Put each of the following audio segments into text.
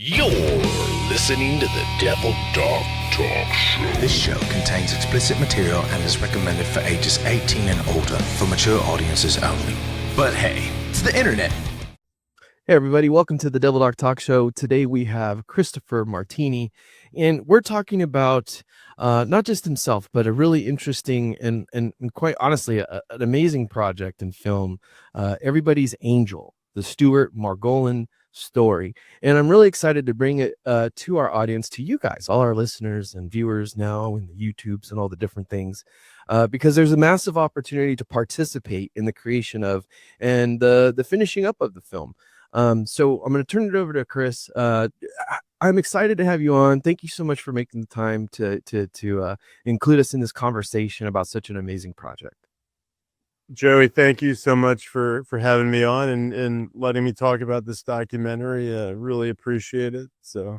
You're listening to the DevilDoc Talk Show. This show contains explicit material and is recommended for ages 18 and older for mature audiences only. But hey, it's the internet. Hey everybody, welcome to the DevilDoc Talk Show. Today we have Christopher Martini, and we're talking about not just himself, but a really interesting and quite honestly, an amazing project in film, Everybody's Angel, the Stuart Margolin Story. And I'm really excited to bring it to our audience, to you guys, all our listeners and viewers now, and the YouTubes and all the different things, because there's a massive opportunity to participate in the creation of and the finishing up of the film. So I'm going to turn it over to Chris. I'm excited to have you on. Thank you so much for making the time to include us in this conversation about such an amazing project. Joey, thank you so much for having me on and letting me talk about this documentary. Really appreciate it. So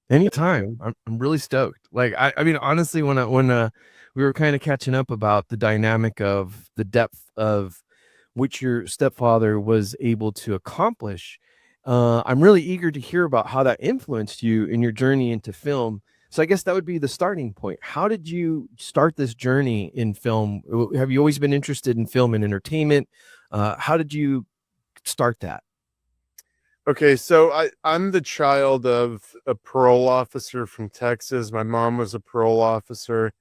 Anytime. I'm really stoked. Like, I mean, honestly, when we were kind of catching up about the dynamic of the depth of which your stepfather was able to accomplish, I'm really eager to hear about how that influenced you in your journey into film. So I guess that would be the starting point. How did you start this journey in film? Have you always been interested in film and entertainment? How did you start that? okay, so I'm the child of a parole officer from Texas. My mom was a parole officer,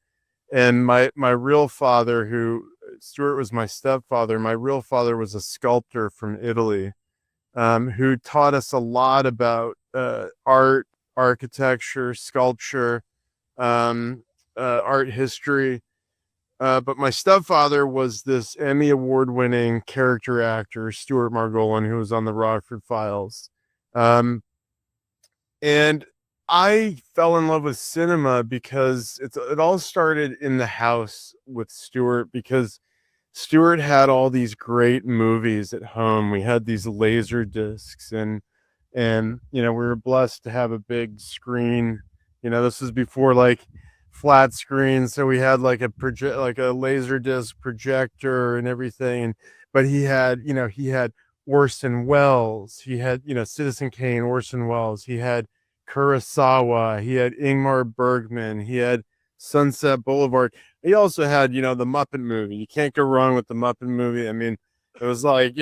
and my real father, who Stuart was my stepfather, my real father was a sculptor from Italy, who taught us a lot about art, architecture, sculpture, art history. But my stepfather was this Emmy award-winning character actor, Stuart Margolin, who was on the Rockford Files. And I fell in love with cinema because it all started in the house with Stuart, because Stuart had all these great movies at home. We had these laser discs, and we were blessed to have a big screen. This was before like flat screens, so we had like a laser disc projector and everything. But he had Orson Welles, he had Citizen Kane, Orson Welles, he had Kurosawa, he had Ingmar Bergman, he had Sunset Boulevard. He also had, the Muppet movie. You can't go wrong with the Muppet movie. I mean, it was like,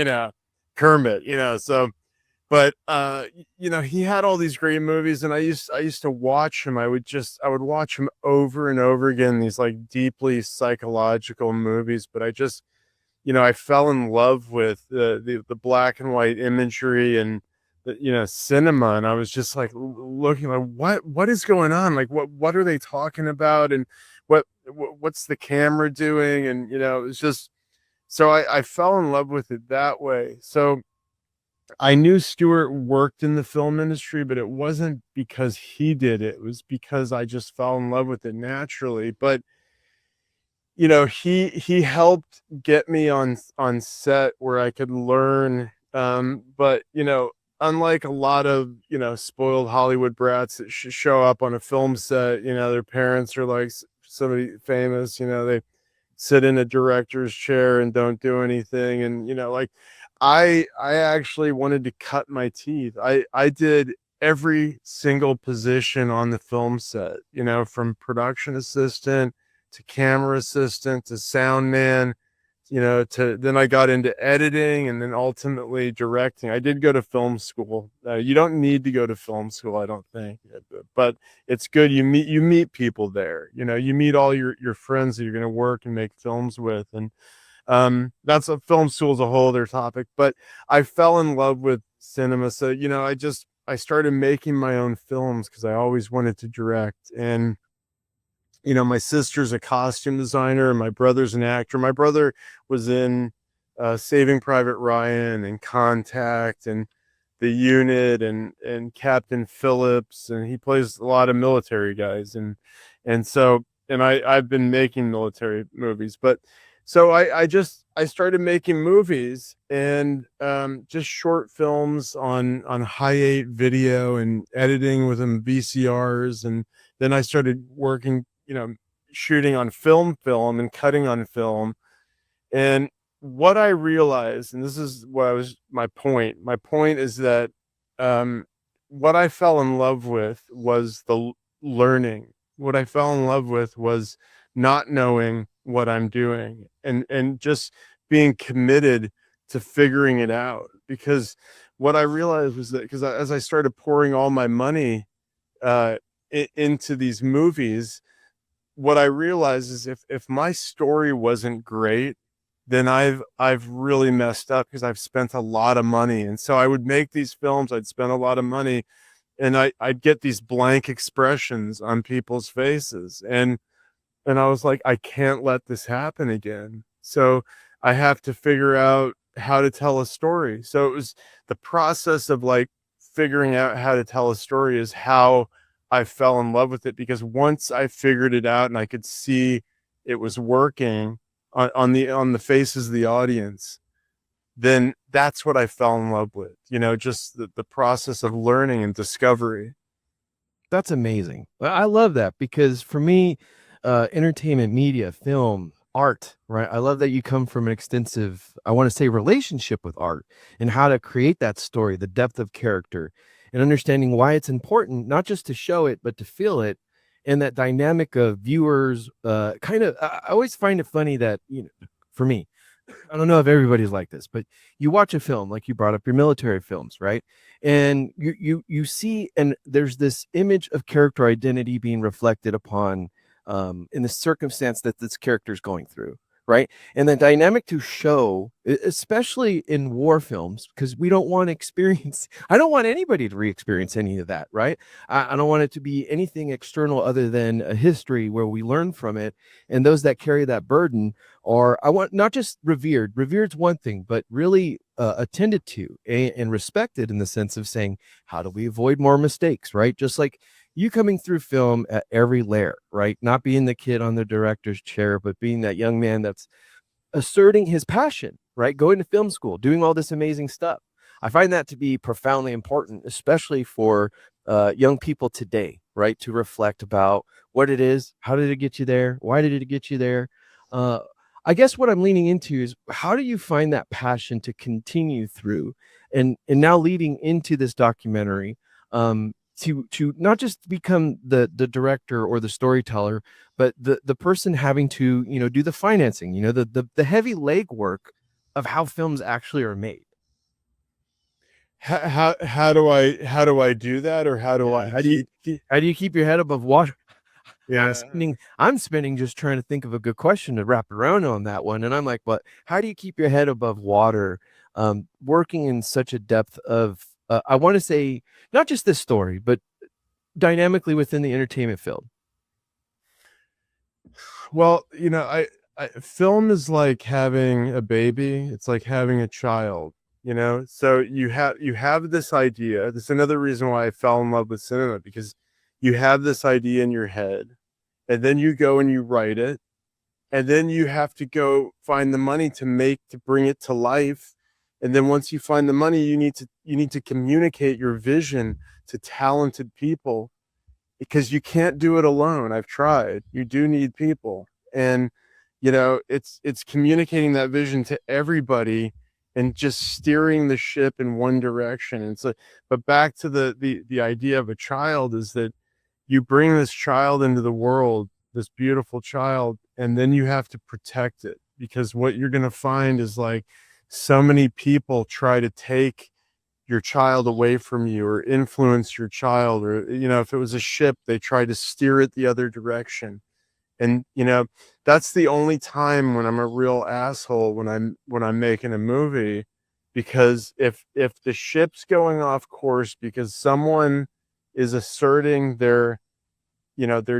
Kermit, so, but, he had all these great movies, and I used to watch him. I would watch him over and over again, these like deeply psychological movies. But I just, I fell in love with the black and white imagery and cinema. And I was just like looking like, what is going on? Like, what are they talking about? And what's the camera doing? And, it was just, so I fell in love with it that way. So I knew Stuart worked in the film industry, but it wasn't because he did it. It was because I just fell in love with it naturally. But, he helped get me on set where I could learn. But, unlike a lot of, spoiled Hollywood brats that show up on a film set, their parents are like somebody famous, they sit in a director's chair and don't do anything. And, like I actually wanted to cut my teeth. I did every single position on the film set, from production assistant to camera assistant to sound man, then I got into editing and then ultimately directing. I did go to film school. You don't need to go to film school, I don't think, but it's good. You meet people there, you meet all your friends that you're going to work and make films with. And that's a film school as a whole other topic. But I fell in love with cinema. So, I started making my own films because I always wanted to direct. And my sister's a costume designer and my brother's an actor. My brother was in Saving Private Ryan and Contact and The Unit and Captain Phillips, and he plays a lot of military guys. And I've been making military movies. But so I started making movies and just short films on Hi8 video and editing with them VCRs. And then I started working, shooting on film and cutting on film. And what I realized, and this is my point is that what I fell in love with was learning. What I fell in love with was not knowing what I'm doing, and just being committed to figuring it out. Because what I realized was that, because as I started pouring all my money uh, into these movies, what I realized is if my story wasn't great, then I've really messed up, because I've spent a lot of money. And so I would make these films, I'd spend a lot of money, and I'd get these blank expressions on people's faces. And I was like, I can't let this happen again. So I have to figure out how to tell a story. So it was the process of like figuring out how to tell a story is how I fell in love with it, because once I figured it out and I could see it was working on the faces of the audience, then that's what I fell in love with, just the process of learning and discovery. That's amazing. I love that because for me, entertainment media, film, art, right? I love that you come from an extensive, I want to say, relationship with art and how to create that story, the depth of character, and understanding why it's important, not just to show it, but to feel it. And that dynamic of viewers, I always find it funny that, for me, I don't know if everybody's like this, but you watch a film, like you brought up your military films, right? And you see, and there's this image of character identity being reflected upon in the circumstance that this character is going through, right? And the dynamic to show, especially in war films, because we don't want to experience, I don't want anybody to re-experience any of that, right? I don't want it to be anything external other than a history where we learn from it. And those that carry that burden are, I want, not just revered's one thing, but really attended to and respected, in the sense of saying, how do we avoid more mistakes, right? Just like you coming through film at every layer, right? Not being the kid on the director's chair, but being that young man that's asserting his passion, right? Going to film school, doing all this amazing stuff. I find that to be profoundly important, especially for young people today, right? To reflect about what it is, how did it get you there, why did it get you there. Uh, I guess what I'm leaning into is, how do you find that passion to continue through, and now leading into this documentary, to not just become the director or the storyteller, but the person having to, do the financing, the heavy legwork of how films actually are made. How do I do that, or how do Yeah, I keep how do you keep your head above water? I'm yeah. spinning I'm spinning just trying to think of a good question to wrap around on that one, and I'm like, "But how do you keep your head above water, working in such a depth of, I wanna say, not just this story, but dynamically within the entertainment field?" Well, film is like having a baby. It's like having a child, So you have this idea. That's another reason why I fell in love with cinema, because you have this idea in your head, and then you go and you write it, and then you have to go find the money to bring it to life. And then once you find the money, you need to communicate your vision to talented people, because you can't do it alone. I've tried. You do need people. And it's communicating that vision to everybody, and just steering the ship in one direction. And so, but back to the idea of a child, is that you bring this child into the world, this beautiful child, and then you have to protect it, because what you're going to find is, like, so many people try to take your child away from you, or influence your child, or if it was a ship, they try to steer it the other direction. And that's the only time when I'm a real asshole, when I'm making a movie. Because if the ship's going off course because someone is asserting their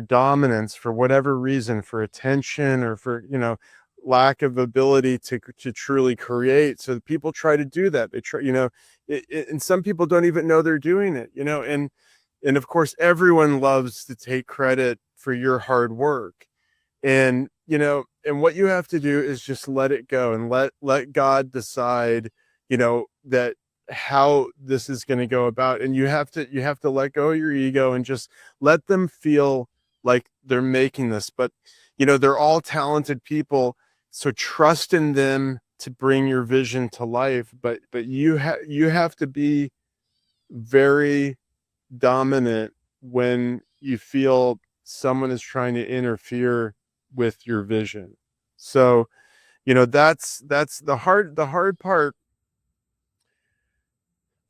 dominance for whatever reason, for attention, or for lack of ability to truly create, so people try to do that. They try, and some people don't even know they're doing it, and of course everyone loves to take credit for your hard work. And and what you have to do is just let it go, and let God decide, that how this is going to go about. And you have to let go of your ego, and just let them feel like they're making this. But they're all talented people, so trust in them to bring your vision to life. But you have to be very dominant when you feel someone is trying to interfere with your vision. So, that's the hard part.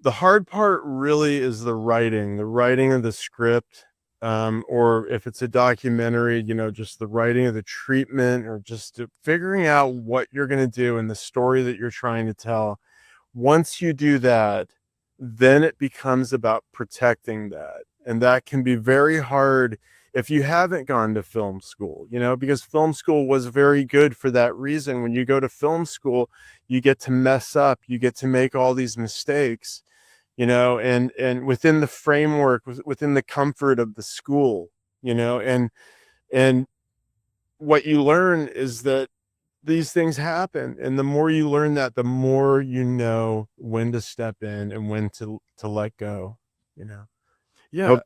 The hard part really is the writing of the script, or if it's a documentary, just the writing of the treatment, or just figuring out what you're going to do and the story that you're trying to tell. Once you do that, then it becomes about protecting that. And that can be very hard if you haven't gone to film school, because film school was very good for that reason. When you go to film school, you get to mess up, you get to make all these mistakes, and within the framework, within the comfort of the school, and what you learn is that these things happen, and the more you learn that, the more you know when to step in and when to let go. Yeah.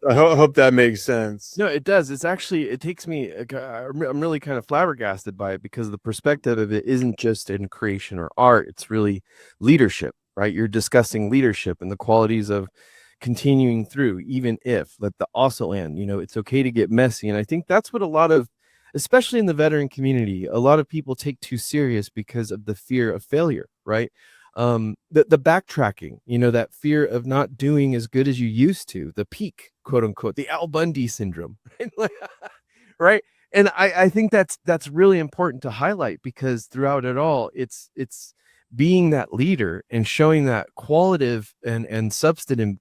I hope that makes sense. No, it does. It's actually, it takes me, I'm really kind of flabbergasted by it, because the perspective of it isn't just in creation or art. It's really leadership, right? You're discussing leadership and the qualities of continuing through, even if, let the also end, it's okay to get messy. And I think that's what a lot of, especially in the veteran community, a lot of people take too serious because of the fear of failure, right? The backtracking, that fear of not doing as good as you used to, the peak, quote unquote, the Al Bundy syndrome, right? Right. And I think that's really important to highlight, because throughout it all, it's being that leader and showing that qualitative and substantive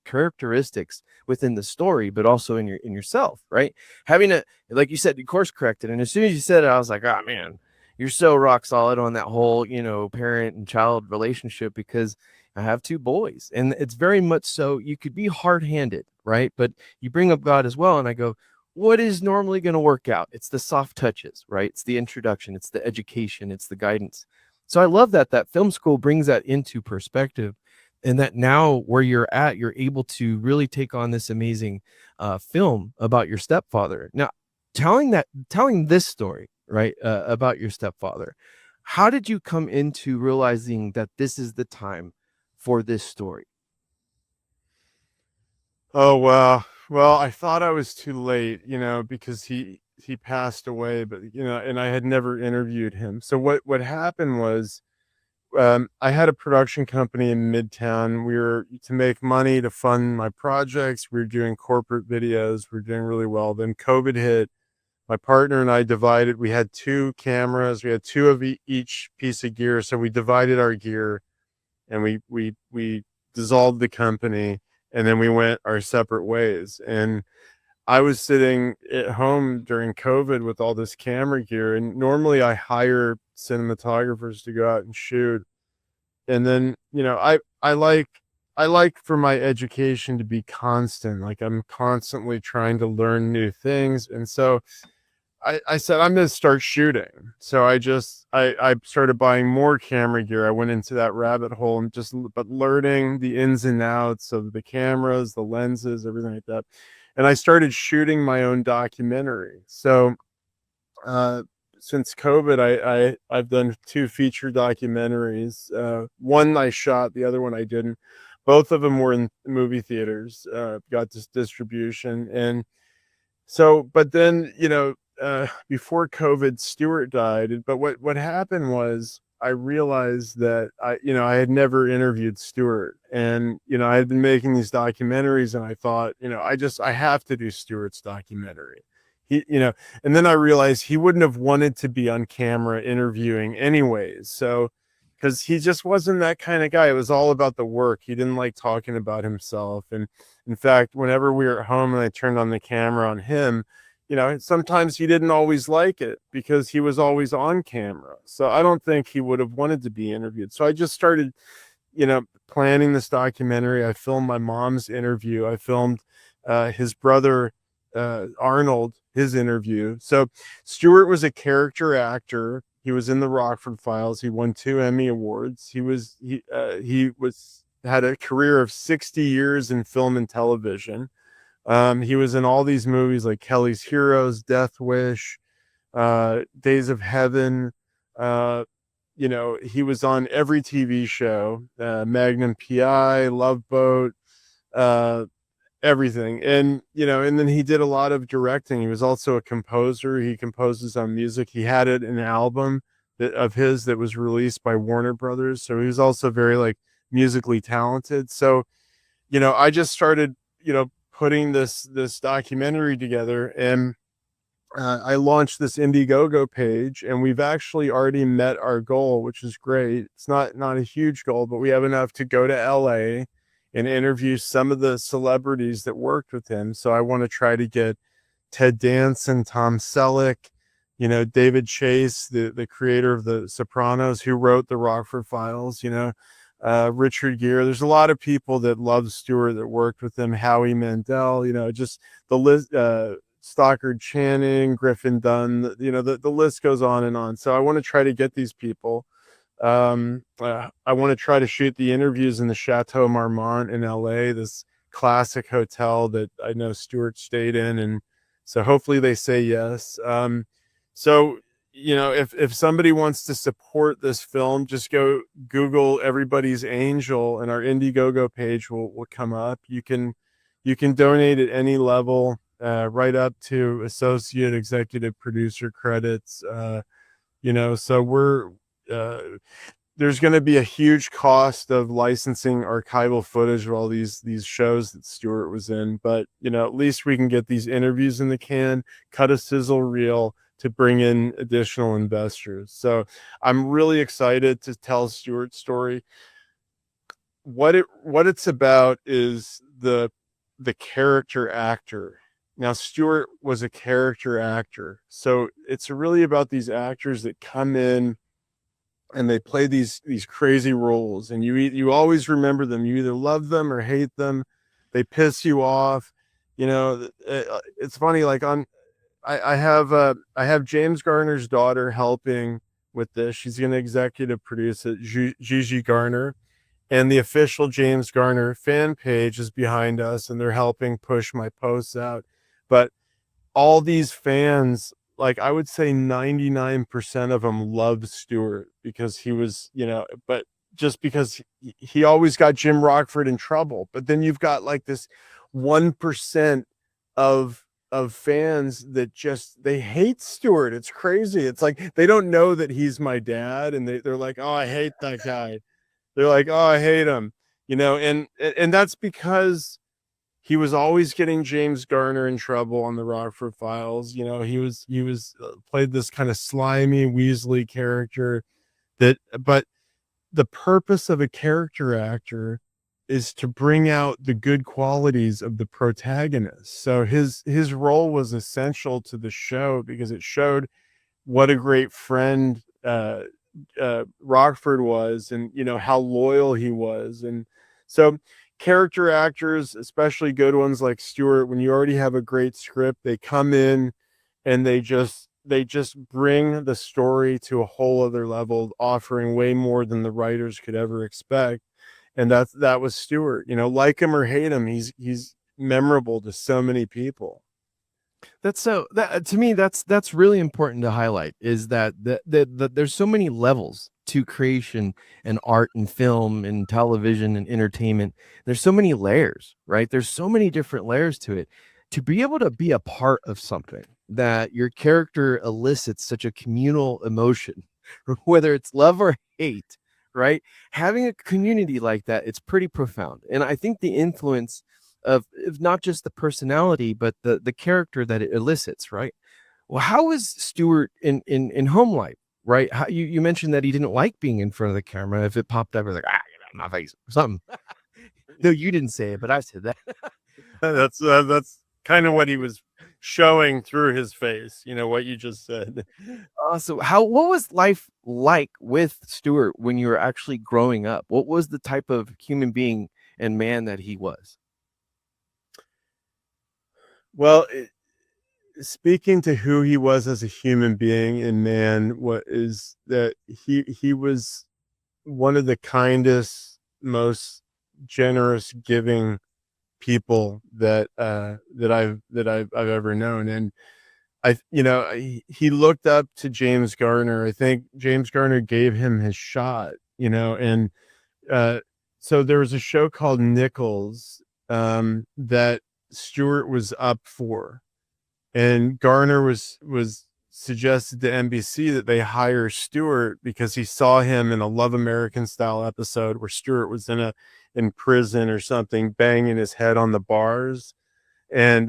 characteristics within the story, but also in yourself, right? Having a, like you said, you course corrected, and as soon as you said it, I was like, oh man, you're so rock solid on that whole, parent and child relationship, because I have two boys, and it's very much so. You could be hard-handed, right? But you bring up God as well, and I go, what is normally going to work out? It's the soft touches, right? It's the introduction, it's the education, it's the guidance. So I love that film school brings that into perspective, and that now where you're at, you're able to really take on this amazing film about your stepfather. Now, telling this story, right, about your stepfather, how did you come into realizing that this is the time for this story? Oh, wow. Well, I thought I was too late, because he passed away, but and I had never interviewed him. So what happened was, I had a production company in Midtown. We were to make money to fund my projects. We were doing corporate videos. We were doing really well. Then COVID hit. My partner and I divided. We had two cameras. We had two of each piece of gear. So we divided our gear, and we dissolved the company, and then we went our separate ways. And I was sitting at home during COVID with all this camera gear, and normally I hire cinematographers to go out and shoot. And then, I like for my education to be constant. Like, I'm constantly trying to learn new things. And so I said, I'm going to start shooting. So I started buying more camera gear. I went into that rabbit hole, and but learning the ins and outs of the cameras, the lenses, everything like that. And I started shooting my own documentary. So, since COVID, I've done two feature documentaries. One I shot, the other one I didn't. Both of them were in movie theaters, got this distribution. And so, but then, before COVID, Stuart died. But what happened was, I realized that I had never interviewed Stuart, and I had been making these documentaries, and I thought, I have to do Stuart's documentary. And then I realized he wouldn't have wanted to be on camera interviewing anyways. So, because he just wasn't that kind of guy. It was all about the work. He didn't like talking about himself. And in fact, whenever we were at home and I turned on the camera on him, sometimes he didn't always like it because he was always on camera. So I don't think he would have wanted to be interviewed. So I just started, planning this documentary. I filmed my mom's interview. I filmed his brother, Arnold, his interview. So Stuart was a character actor. He was in the Rockford Files. He won 2 Emmy Awards. He had a career of 60 years in film and television. He was in all these movies like Kelly's Heroes, Death Wish, Days of Heaven. He was on every TV show, Magnum P.I, Love Boat. everything. And and then he did a lot of directing. He was also a composer. He composes on music. He had an album of his that was released by Warner Brothers, so he was also very like musically talented. So I just started putting this documentary together, and I launched this Indiegogo page, and we've actually already met our goal, which is great. It's not a huge goal, but we have enough to go to LA and interview some of the celebrities that worked with him. So I want to try to get Ted Danson, Tom Selleck, David Chase, the creator of The Sopranos, who wrote the Rockford Files, Richard Gere. There's a lot of people that love Stuart that worked with him. Howie Mandel, just the list. Stockard Channing, Griffin Dunn, the list goes on and on. So I want to try to get these people. I want to try to shoot the interviews in the Chateau Marmont in LA, this classic hotel that I know Stuart stayed in. And so hopefully they say yes. So, if somebody wants to support this film, just go Google Everybody's Angel and our Indiegogo page will come up. You can donate at any level. Right up to associate executive producer credits. So we're there's going to be a huge cost of licensing archival footage of all these shows that Stuart was in, but at least we can get these interviews in the can, cut a sizzle reel to bring in additional investors. So I'm really excited to tell Stuart's story. What it's about is the character actor. Now, Stuart was a character actor, so it's really about these actors that come in and they play these crazy roles, and you always remember them. You either love them or hate them. They piss you off. It's funny. Like I have James Garner's daughter helping with this. She's going to executive produce it. Gigi Garner. And the official James Garner fan page is behind us, and they're helping push my posts out. But all these fans, like I would say 99% of them love Stuart because he was, but just because he always got Jim Rockford in trouble. But then you've got like this 1% of fans that they hate Stuart. It's crazy. It's like they don't know that he's my dad, and they're like, oh, I hate that guy. They're like, oh, I hate him, and that's because he was always getting James Garner in trouble on the Rockford Files. He was played this kind of slimy Weasley character but the purpose of a character actor is to bring out the good qualities of the protagonist. So his role was essential to the show because it showed what a great friend Rockford was, and how loyal he was. And so character actors, especially good ones like Stuart, when you already have a great script, they come in and they just bring the story to a whole other level, offering way more than the writers could ever expect. And that was Stuart. Like him or hate him, he's memorable to so many people. To me, that's really important to highlight, is that there's so many levels to creation and art and film and television and entertainment. There's so many layers, right? There's so many different layers to it. To be able to be a part of something that your character elicits such a communal emotion, whether it's love or hate, right? Having a community like that, it's pretty profound. And I think the influence of not just the personality, but the character that it elicits, right? Well, how is Stuart in home life, right? How you mentioned that he didn't like being in front of the camera. If it popped up, or like, get out of my face or something. No, you didn't say it, but I said that. That's kind of what he was showing through his face, what you just said. So what was life like with Stuart when you were actually growing up? What was the type of human being and man that he was? Well, speaking to who he was as a human being and man, what is that he was one of the kindest, most generous, giving people that I've ever known. And he looked up to James Garner. I think James Garner gave him his shot, and so there was a show called Nichols that Stuart was up for. And Garner was suggested to NBC that they hire Stuart because he saw him in a Love American style episode where Stuart was in prison or something, banging his head on the bars. And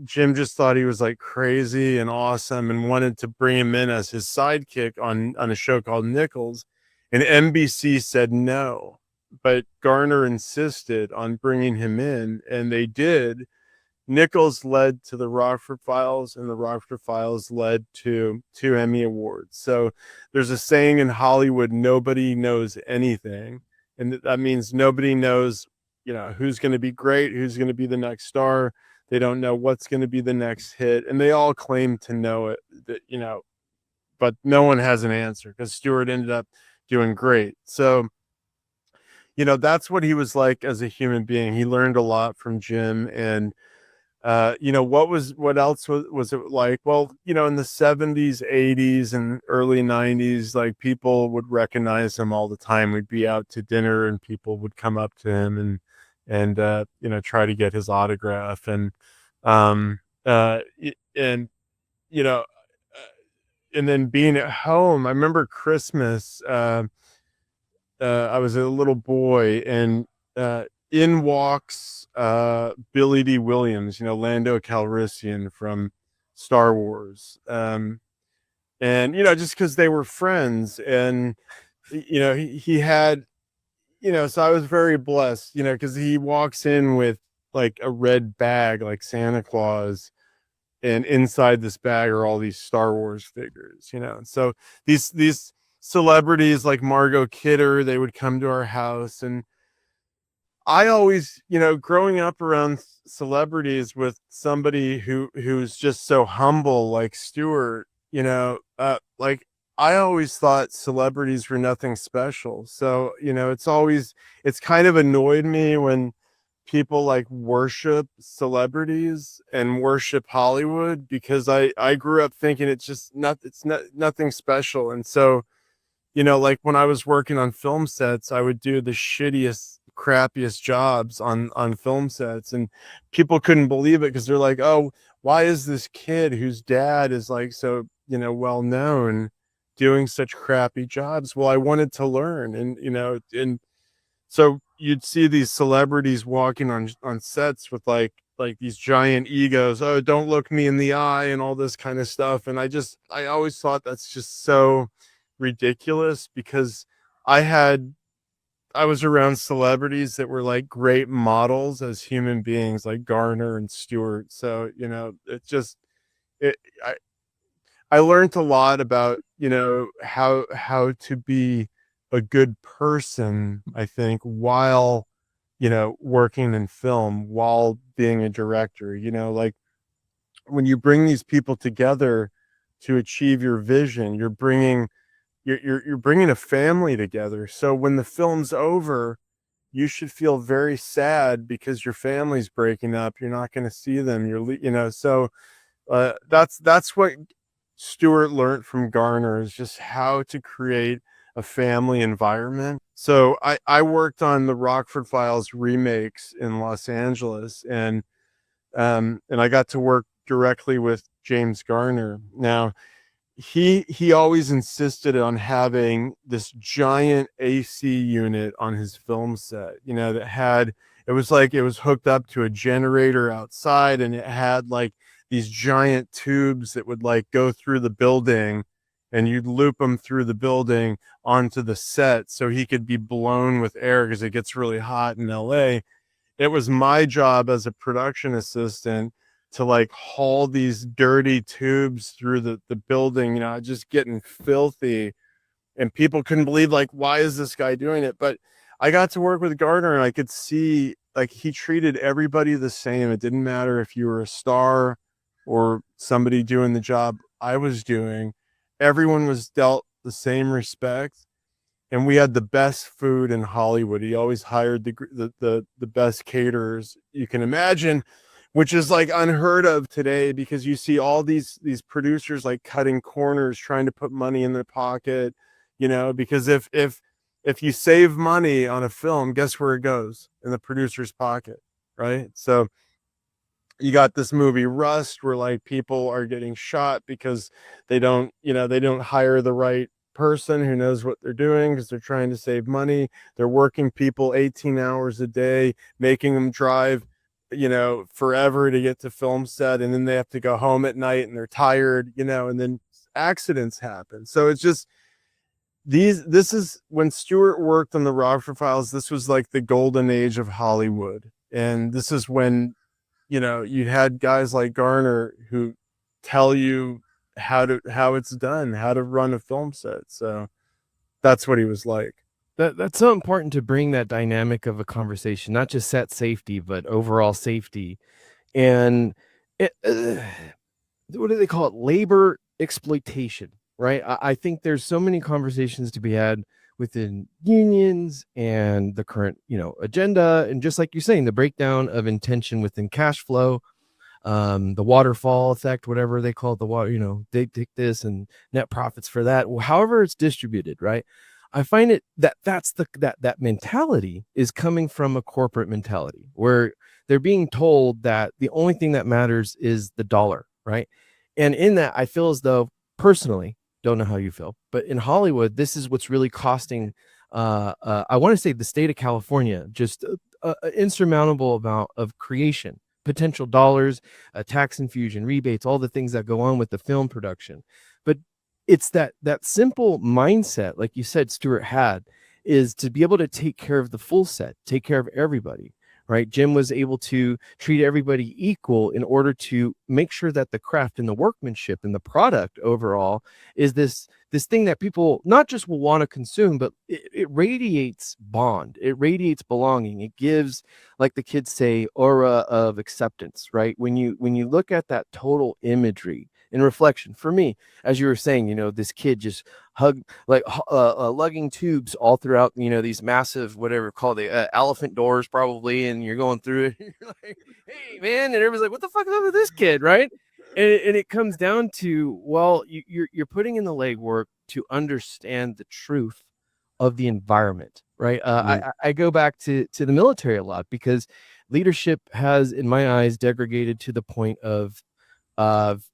Jim just thought he was like crazy and awesome and wanted to bring him in as his sidekick on a show called Nichols. And NBC said no, but Garner insisted on bringing him in, and they did. Nichols led to the Rockford Files, and the Rockford Files led to 2 Emmy Awards. So there's a saying in Hollywood, nobody knows anything. And that means nobody knows, who's going to be great, who's going to be the next star. They don't know what's going to be the next hit. And they all claim to know it, but no one has an answer because Stuart ended up doing great. So, that's what he was like as a human being. He learned a lot from Jim. And what else was it like? Well, in the 70s, 80s, and early 90s, like people would recognize him all the time. We'd be out to dinner and people would come up to him and try to get his autograph. And and then being at home, I remember Christmas, I was a little boy, and in walks Billy D. Williams, Lando Calrissian from Star Wars. And, just because they were friends, and, he had, so I was very blessed, because he walks in with like a red bag, like Santa Claus. And inside this bag are all these Star Wars figures, And so these celebrities like Margot Kidder, they would come to our house. And I always, growing up around celebrities with somebody who's just so humble, like Stuart, like I always thought celebrities were nothing special. So, it's kind of annoyed me when people like worship celebrities and worship Hollywood, because I grew up thinking it's nothing special. And so, like when I was working on film sets, I would do the shittiest, crappiest jobs on film sets, and people couldn't believe it because they're like, oh, why is this kid whose dad is like so, well known doing such crappy jobs? Well, I wanted to learn. And so you'd see these celebrities walking on sets with like these giant egos. Oh, don't look me in the eye and all this kind of stuff. And I always thought that's just so ridiculous, because I was around celebrities that were like great models as human beings, like Garner and Stewart. So, it, I learned a lot about, how to be a good person, I think, while, working in film, while being a director, like when you bring these people together to achieve your vision, you're bringing a family together. So when the film's over, you should feel very sad because your family's breaking up. You're not going to see them. So that's what Stuart learned from Garner, is just how to create a family environment. So I worked on the Rockford Files remakes in Los Angeles, and I got to work directly with James Garner. Now, he always insisted on having this giant AC unit on his film set, it was hooked up to a generator outside, and it had like these giant tubes that would like go through the building, and you'd loop them through the building onto the set so he could be blown with air because it gets really hot in LA. It was my job as a production assistant to like haul these dirty tubes through the building, just getting filthy, and people couldn't believe, like, why is this guy doing it? But I got to work with Gardner, and I could see like he treated everybody the same. It didn't matter if you were a star or somebody doing the job I was doing. Everyone was dealt the same respect, and we had the best food in Hollywood. He always hired the best caterers you can imagine, which is like unheard of today, because you see all these producers like cutting corners, trying to put money in their pocket, because if you save money on a film, guess where it goes? In the producer's pocket. right? So you got this movie Rust where like people are getting shot because they don't, they don't hire the right person who knows what they're doing because they're trying to save money. They're working people 18 hours a day, making them drive, forever to get to film set, and then they have to go home at night and they're tired, and then accidents happen. So it's just this is when Stuart worked on the Rockford Files. This was like the golden age of Hollywood. And this is when, you had guys like Garner who tell you how it's done, how to run a film set. So that's what he was like. That's so important to bring that dynamic of a conversation, not just set safety, but overall safety. And it, what do they call it? Labor exploitation, right? I think there's so many conversations to be had within unions and the current, agenda. And just like you're saying, the breakdown of intention within cash flow, the waterfall effect, whatever they call it, the water, they take this and net profits for that. Well, however it's distributed, right? I find it that mentality is coming from a corporate mentality where they're being told that the only thing that matters is the dollar, right? And in that, I feel as though personally, don't know how you feel, but in Hollywood, this is what's really costing. I want to say the state of California just an insurmountable amount of creation, potential dollars, tax infusion, rebates, all the things that go on with the film production. But it's that simple mindset, like you said, Stuart had, is to be able to take care of the full set, take care of everybody, right? Jim was able to treat everybody equal in order to make sure that the craft and the workmanship and the product overall is this thing that people not just will want to consume, but it radiates bond, it radiates belonging, it gives, like the kids say, aura of acceptance, right? When you look at that total imagery in reflection, for me, as you were saying, this kid just lugging tubes all throughout, these massive, whatever called the elephant doors probably, and you're going through it. And you're like, hey man, and everybody's like, what the fuck is up with this kid, right? And it comes down to, well, you're putting in the legwork to understand the truth of the environment, right? I go back to the military a lot because leadership has, in my eyes, degraded to the point of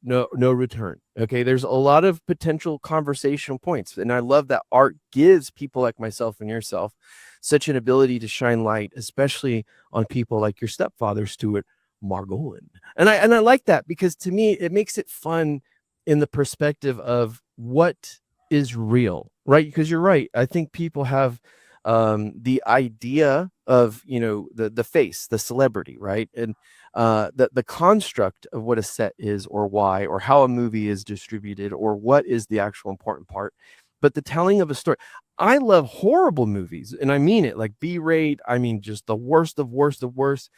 no return. Okay, there's a lot of potential conversational points, and I love that art gives people like myself and yourself such an ability to shine light, especially on people like your stepfather, Stuart Margolin. And I like that because to me it makes it fun in the perspective of what is real, right? Because you're right, I think people have the idea of the face, the celebrity, right? And the construct of what a set is, or why, or how a movie is distributed, or what is the actual important part. But the telling of a story, I love horrible movies, and I mean it, like B-rate. I mean, just the worst of worst of worst.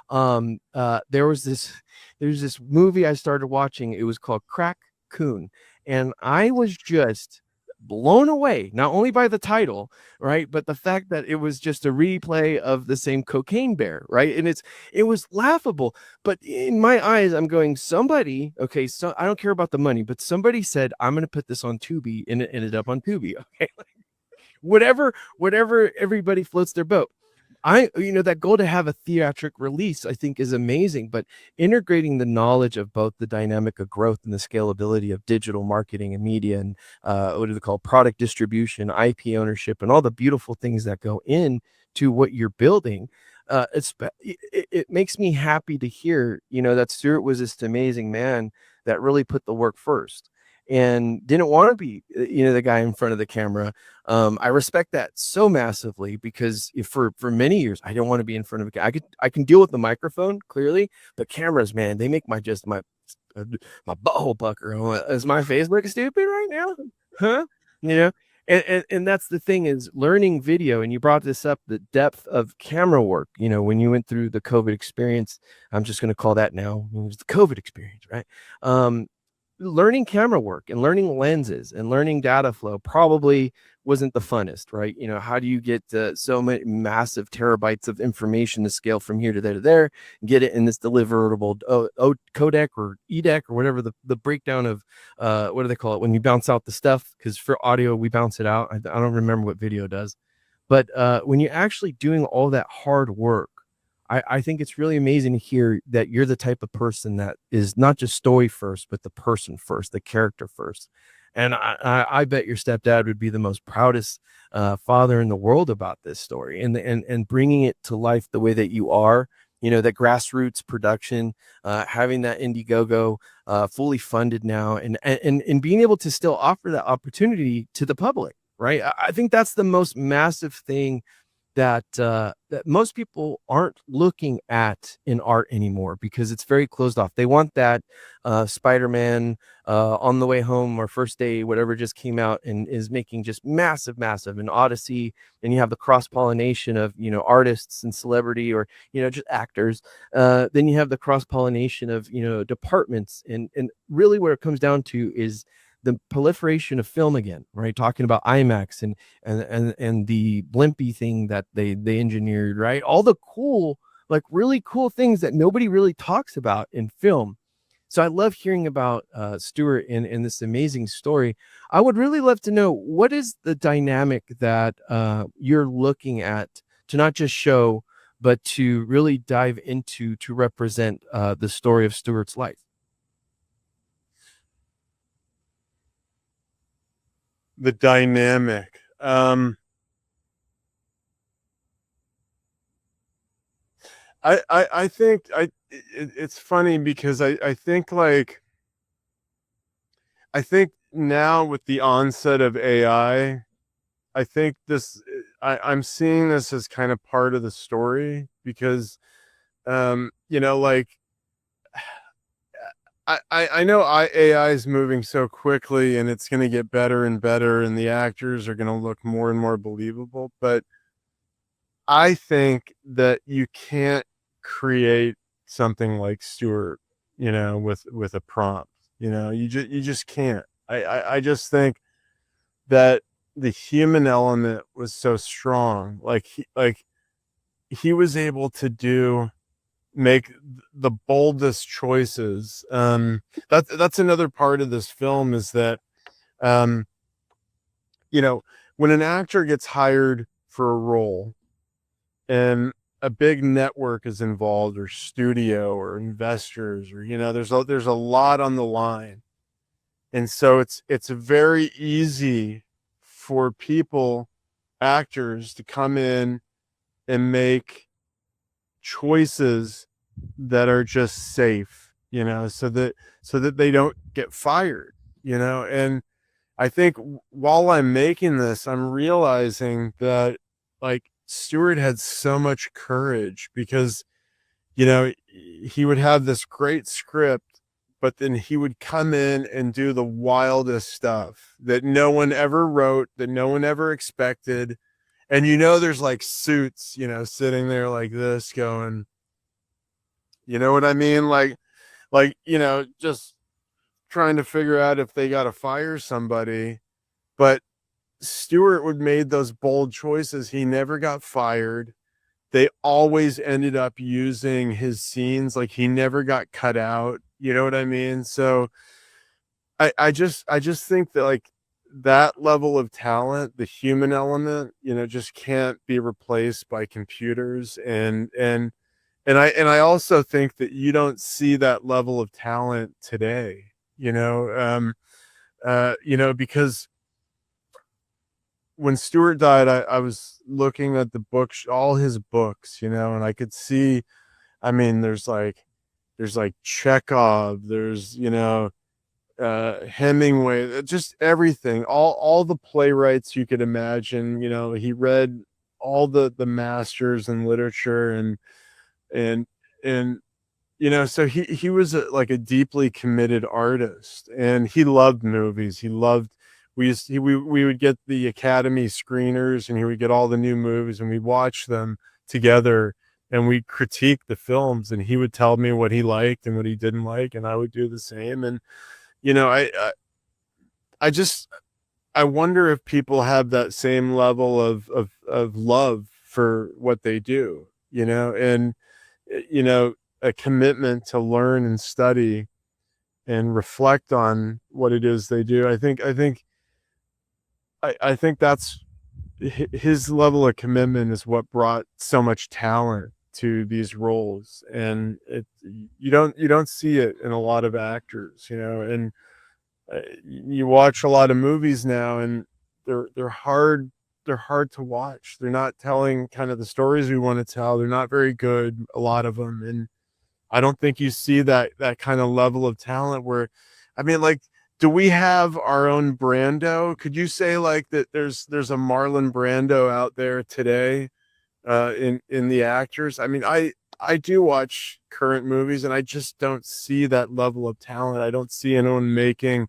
There's this movie I started watching. It was called Crack Coon, and I was just blown away, not only by the title, right, but the fact that it was just a replay of the same Cocaine Bear, right? And it was laughable, but in my eyes, I'm going, somebody, okay, so I don't care about the money, but somebody said, I'm going to put this on Tubi, and it ended up on Tubi. Okay, whatever, everybody floats their boat. That goal to have a theatric release, I think, is amazing, but integrating the knowledge of both the dynamic of growth and the scalability of digital marketing and media and what do they call product distribution, IP ownership, and all the beautiful things that go into what you're building. It makes me happy to hear, that Stuart was this amazing man that really put the work first and didn't want to be, the guy in front of the camera. I respect that so massively because for many years, I didn't want to be in front of a camera. I can deal with the microphone clearly, but cameras, man, they make my butthole pucker. Is my face looking stupid right now? Huh? And that's the thing, is learning video. And you brought this up, the depth of camera work, when you went through the COVID experience. I'm just going to call that now, it was the COVID experience, right? Learning camera work and learning lenses and learning data flow probably wasn't the funnest, right? How do you get so many massive terabytes of information to scale from here to there, and get it in this deliverable codec or edec or whatever, the breakdown of what do they call it when you bounce out the stuff? Because for audio we bounce it out. I don't remember what video does, but when you're actually doing all that hard work, I think it's really amazing to hear that you're the type of person that is not just story first, but the person first, the character first. And I bet your stepdad would be the most proudest father in the world about this story, and bringing it to life the way that you are. That grassroots production, having that Indiegogo fully funded now, and being able to still offer that opportunity to the public, right? I think that's the most massive thing that most people aren't looking at in art anymore, because it's very closed off. They want that Spider-Man On the Way Home or First Day, whatever just came out and is making just massive, an Odyssey, and you have the cross-pollination of artists and celebrity, or just actors. Then you have the cross-pollination of departments, and really what it comes down to is the proliferation of film again, right? Talking about IMAX and the blimpy thing that they engineered, right? All the cool, like really cool things that nobody really talks about in film. So I love hearing about Stuart in this amazing story. I would really love to know, what is the dynamic that you're looking at to not just show, but to really dive into to represent the story of Stuart's life? The dynamic. I think it's funny because I think I think now with the onset of AI, I think I'm seeing this as kind of part of the story, because like I know AI is moving so quickly, and it's going to get better and better, and the actors are going to look more and more believable. But I think that you can't create something like Stuart, with a prompt. You just can't. I just think that the human element was so strong. He was able to make the boldest choices. That's another part of this film, is that um, when an actor gets hired for a role, and a big network is involved, or studio, or investors, or there's a lot on the line, and so it's very easy for actors to come in and make choices that are just safe, so that they don't get fired, and I think while I'm making this, I'm realizing that, like, Stewart had so much courage, because he would have this great script, but then he would come in and do the wildest stuff that no one ever wrote, that no one ever expected. And there's like suits, sitting there like this going, you know what I mean? Just trying to figure out if they got to fire somebody. But Stewart would made those bold choices. He never got fired. They always ended up using his scenes. Like, he never got cut out. You know what I mean? So I just think that, like, that level of talent, the human element, just can't be replaced by computers. And I also think that you don't see that level of talent today, because when Stewart died, I was looking at the books, all his books, and I could see, I mean, there's like Chekhov, there's, Hemingway, just everything, all the playwrights you could imagine. He read all the masters in literature, and so he was like a deeply committed artist, and he loved movies. We would get the Academy screeners, and he would get all the new movies, and we'd watch them together, and we'd critique the films, and he would tell me what he liked and what he didn't like, and I would do the same. And I wonder if people have that same level of love for what they do, and a commitment to learn and study and reflect on what it is they do. I think that's his level of commitment is what brought so much talent to these roles, and you don't see it in a lot of actors, and you watch a lot of movies now, and they're hard to watch. They're not telling kind of the stories we want to tell. They're not very good, a lot of them, and I don't think you see that kind of level of talent where, I mean, like, do we have our own Brando? Could you say like that there's a Marlon Brando out there today, in the actors? I mean, I do watch current movies, and I just don't see that level of talent. I don't see anyone making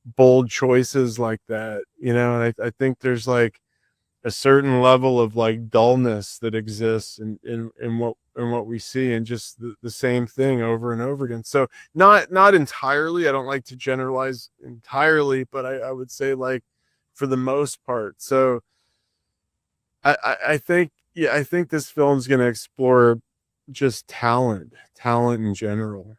bold choices like that, and I think there's like a certain level of like dullness that exists in what we see, and just the same thing over and over again. So not entirely, I don't like to generalize entirely, but I would say like for the most part. So I think, yeah, I think this film's going to explore just talent in general.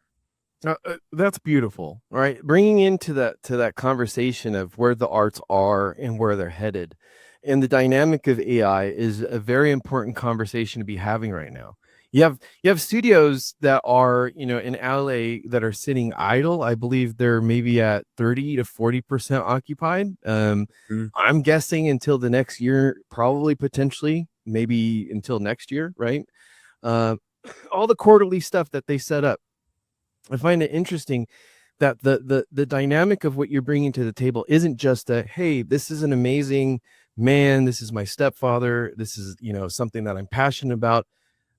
That's beautiful, right? Bringing into that conversation of where the arts are and where they're headed, and the dynamic of AI is a very important conversation to be having right now. You have studios that are, in LA that are sitting idle. I believe they're maybe at 30 to 40% occupied. Mm. I'm guessing until the next year, probably potentially maybe until next year, right? Uh, all the quarterly stuff that they set up, I find it interesting that the dynamic of what you're bringing to the table isn't just a, hey, this is an amazing man, this is my stepfather, this is, something that I'm passionate about,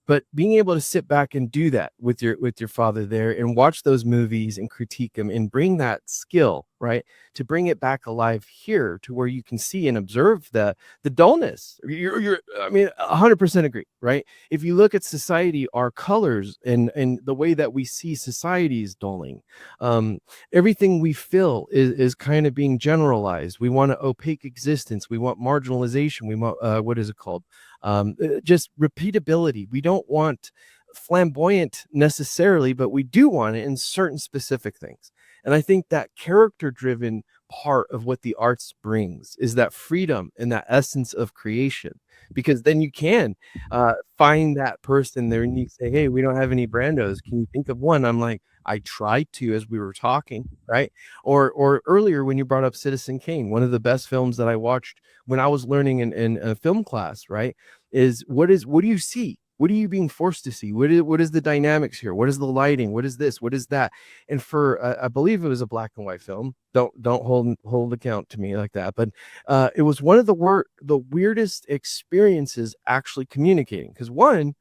but being able to sit back and do that with your father there and watch those movies and critique them and bring that skill, right, to bring it back alive here to where you can see and observe the dullness. I mean, 100% agree, right? If you look at society, our colors and the way that we see society is dulling. um Everything we feel is kind of being generalized. We want an opaque existence, we want marginalization, we want what is it called, just repeatability. We don't want flamboyant necessarily, but we do want it in certain specific things. And I think that character driven part of what the arts brings is that freedom and that essence of creation, because then you can find that person there and you say, hey, we don't have any Brandos, can you think of one? I'm like, I tried to, as we were talking, right? Or earlier when you brought up Citizen Kane, one of the best films that I watched when I was learning in a film class, right? Is what do you see? What are you being forced to see? What is the dynamics here? What is the lighting? What is this? What is that? And for I believe it was a black and white film. Don't hold account to me like that. But it was one of the weirdest experiences actually communicating, because one,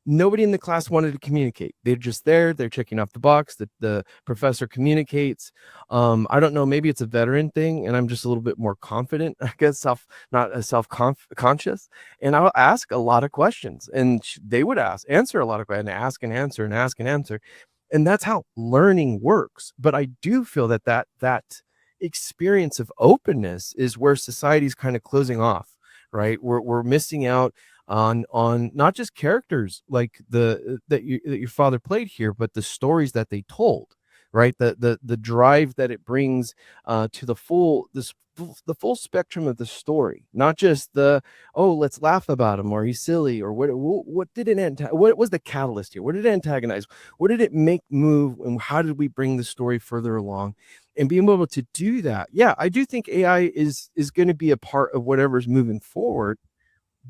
nobody in the class wanted to communicate. They're just there. They're checking off the box. The professor communicates. I don't know. Maybe it's a veteran thing, and I'm just a little bit more confident. I guess not as conscious. And I'll ask a lot of questions, and they would answer a lot of questions, and ask and answer, and ask and answer, and that's how learning works. But I do feel that experience of openness is where society's kind of closing off. Right, we're missing out on not just characters like that your father played here, but the stories that they told, right? The drive that it brings to the full spectrum of the story, not just oh, let's laugh about him, or he's silly, or what was the catalyst here? What did it antagonize? What did it make move, and how did we bring the story further along? And being able to do that, yeah, I do think AI is going to be a part of whatever's moving forward.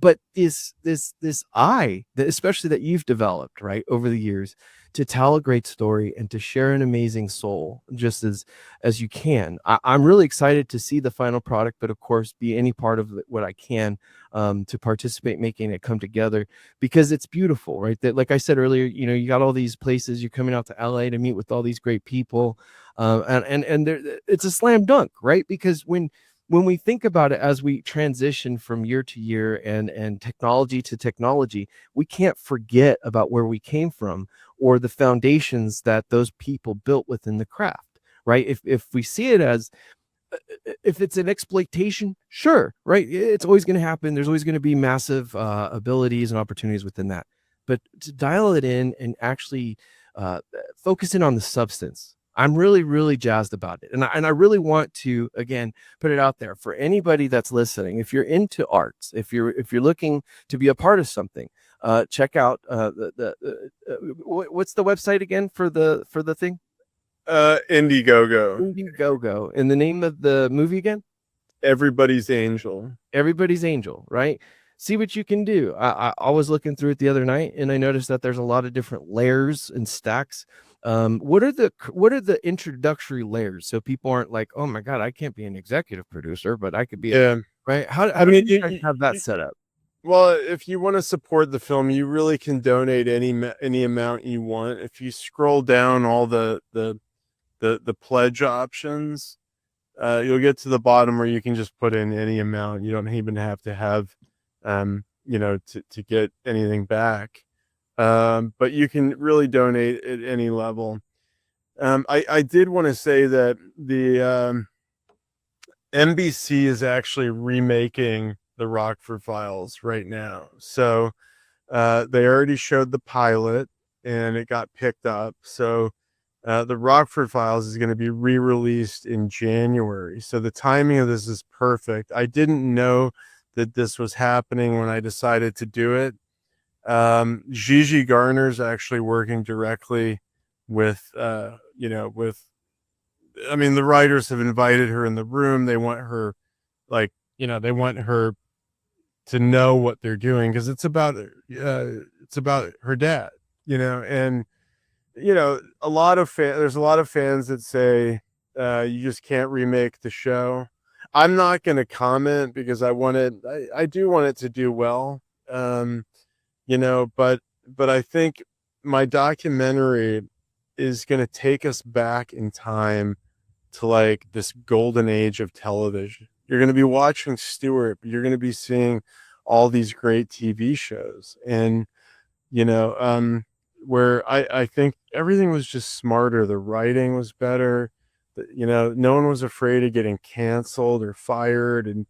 But this eye that, especially that you've developed, right, over the years, to tell a great story and to share an amazing soul just as you can. I'm really excited to see the final product, but of course be any part of what I can to participate, making it come together, because it's beautiful, right? That, like I said earlier, you got all these places, you're coming out to LA to meet with all these great people, and it's a slam dunk, right? Because when we think about it, as we transition from year to year and technology to technology, we can't forget about where we came from or the foundations that those people built within the craft, right? If we see it as, if it's an exploitation, sure, right? It's always going to happen. There's always going to be massive abilities and opportunities within that. But to dial it in and actually focus in on the substance, I'm really, really jazzed about it. And I really want to, again, put it out there for anybody that's listening. If you're into arts, if you're looking to be a part of something, check out what's the website again for the thing? Indiegogo. Indiegogo. And the name of the movie again? Everybody's Angel. Everybody's Angel, right? See what you can do. I was looking through it the other night, and I noticed that there's a lot of different layers and stacks. What are the introductory layers, so people aren't like, oh my god, I can't be an executive producer, but I could be right? How do you guys have that set up? Well, if you want to support the film, you really can donate any amount you want. If you scroll down all the pledge options, you'll get to the bottom where you can just put in any amount. You don't even have to have, to get anything back. But you can really donate at any level. I did want to say that the NBC is actually remaking the Rockford Files right now. So they already showed the pilot and it got picked up. So the Rockford Files is going to be re-released in January. So the timing of this is perfect. I didn't know that this was happening when I decided to do it. Gigi Garner's actually working directly with, the writers have invited her in the room. They want her, they want her to know what they're doing, because it's about her dad, and there's a lot of fans that say you just can't remake the show. I'm not going to comment because I do want it to do well, but I think my documentary is going to take us back in time to like this golden age of television. You're going to be watching Stuart, but you're going to be seeing all these great TV shows, and where I think everything was just smarter. The writing was better. No one was afraid of getting canceled or fired, and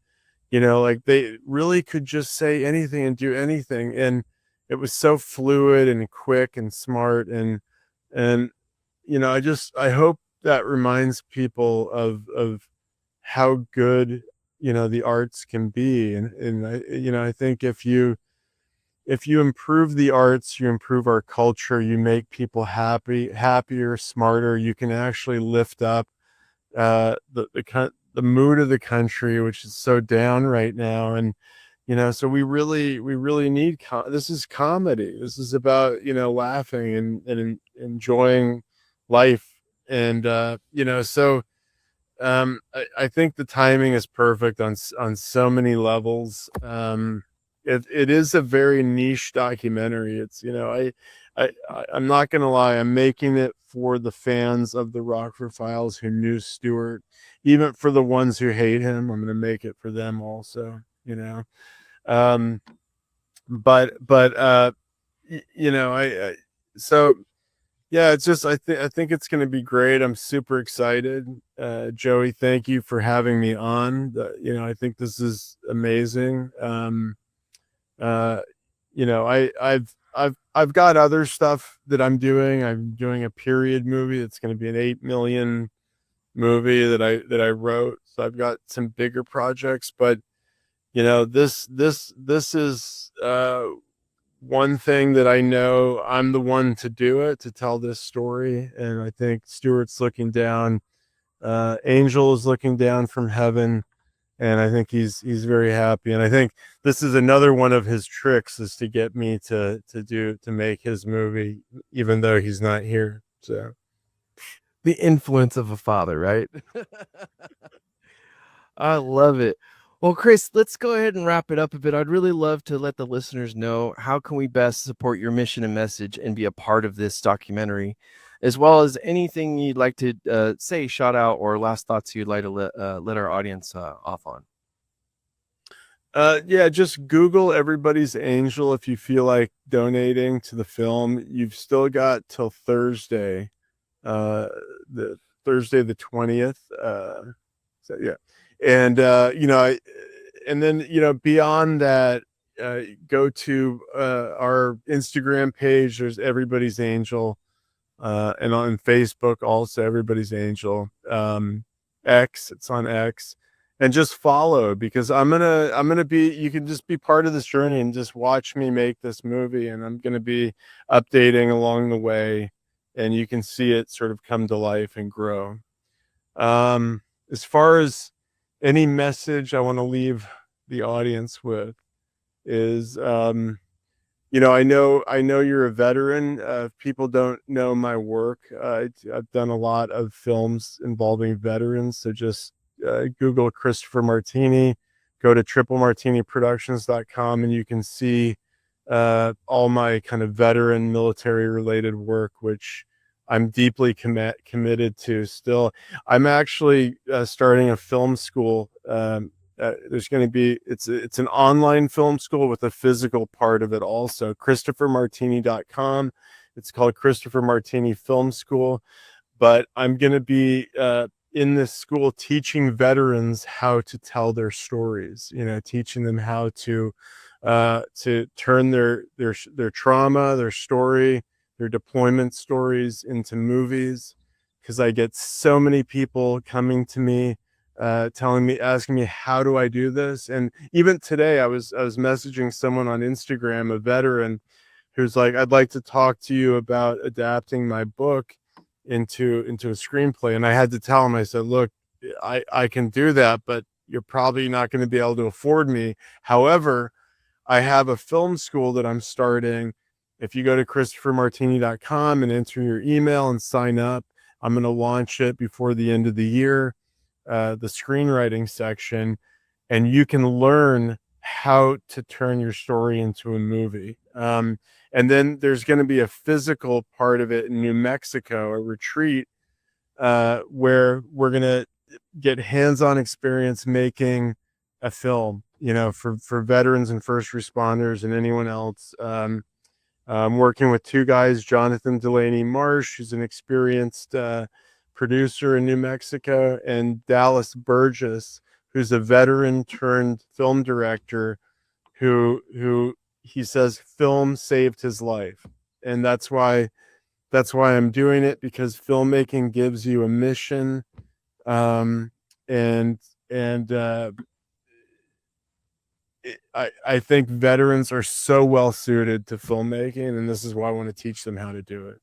they really could just say anything and do anything, and it was so fluid and quick and smart, and I hope that reminds people of how good the arts can be, and I think if you improve the arts, you improve our culture, you make people happier, smarter, you can actually lift up the mood of the country, which is so down right now. And so we really need this is comedy. This is about laughing and enjoying life, and so I think the timing is perfect on so many levels. It is a very niche documentary. It's I'm not gonna lie, I'm making it for the fans of the Rockford Files who knew Stuart. Even for the ones who hate him, I'm gonna make it for them also. So yeah, it's just I think it's going to be great. I'm super excited. Joey, thank you for having me on. I think this is amazing. I've got other stuff that I'm doing. I'm doing a period movie. It's going to be an 8 million movie that I wrote. So I've got some bigger projects, but this is one thing that I know I'm the one to do it, to tell this story. And I think Stuart's looking down, Angel is looking down from heaven, and I think he's very happy. And I think this is another one of his tricks, is to get me to make his movie, even though he's not here. So the influence of a father, right? I love it. Well, Chris, let's go ahead and wrap it up a bit. I'd really love to let the listeners know, how can we best support your mission and message and be a part of this documentary, as well as anything you'd like to say, shout out, or last thoughts you'd like to let our audience off on. Yeah, just Google Everybody's Angel if you feel like donating to the film. You've still got till Thursday, the 20th. So yeah. And and then beyond that, go to our Instagram page. There's Everybody's Angel, and on Facebook also Everybody's Angel. X, it's on X, and just follow, because I'm gonna be, you can just be part of this journey and just watch me make this movie, and I'm gonna be updating along the way, and you can see it sort of come to life and grow. As far as any message I want to leave the audience with is, I know you're a veteran. If people don't know my work, I've done a lot of films involving veterans. So just Google Christopher Martini, go to triplemartiniproductions.com, and you can see all my kind of veteran military related work, which I'm deeply committed to still. I'm actually starting a film school. There's going to be, it's an online film school with a physical part of it also. ChristopherMartini.com. It's called Christopher Martini Film School. But I'm going to be in this school teaching veterans how to tell their stories, teaching them how to turn their trauma, their story, their deployment stories into movies. Because I get so many people coming to me, asking me, how do I do this? And even today, I was messaging someone on Instagram, a veteran, who's like, I'd like to talk to you about adapting my book into a screenplay. And I had to tell him, I said, look, I can do that, but you're probably not going to be able to afford me. However, I have a film school that I'm starting. If you go to ChristopherMartini.com and enter your email and sign up, I'm going to launch it before the end of the year, the screenwriting section, and you can learn how to turn your story into a movie. And then there's going to be a physical part of it in New Mexico, a retreat, where we're going to get hands-on experience making a film, for veterans and first responders and anyone else. I'm working with two guys, Jonathan Delaney Marsh, who's an experienced producer in New Mexico, and Dallas Burgess, who's a veteran turned film director who he says film saved his life. And that's why I'm doing it, because filmmaking gives you a mission. And I think veterans are so well suited to filmmaking, and this is why I want to teach them how to do it.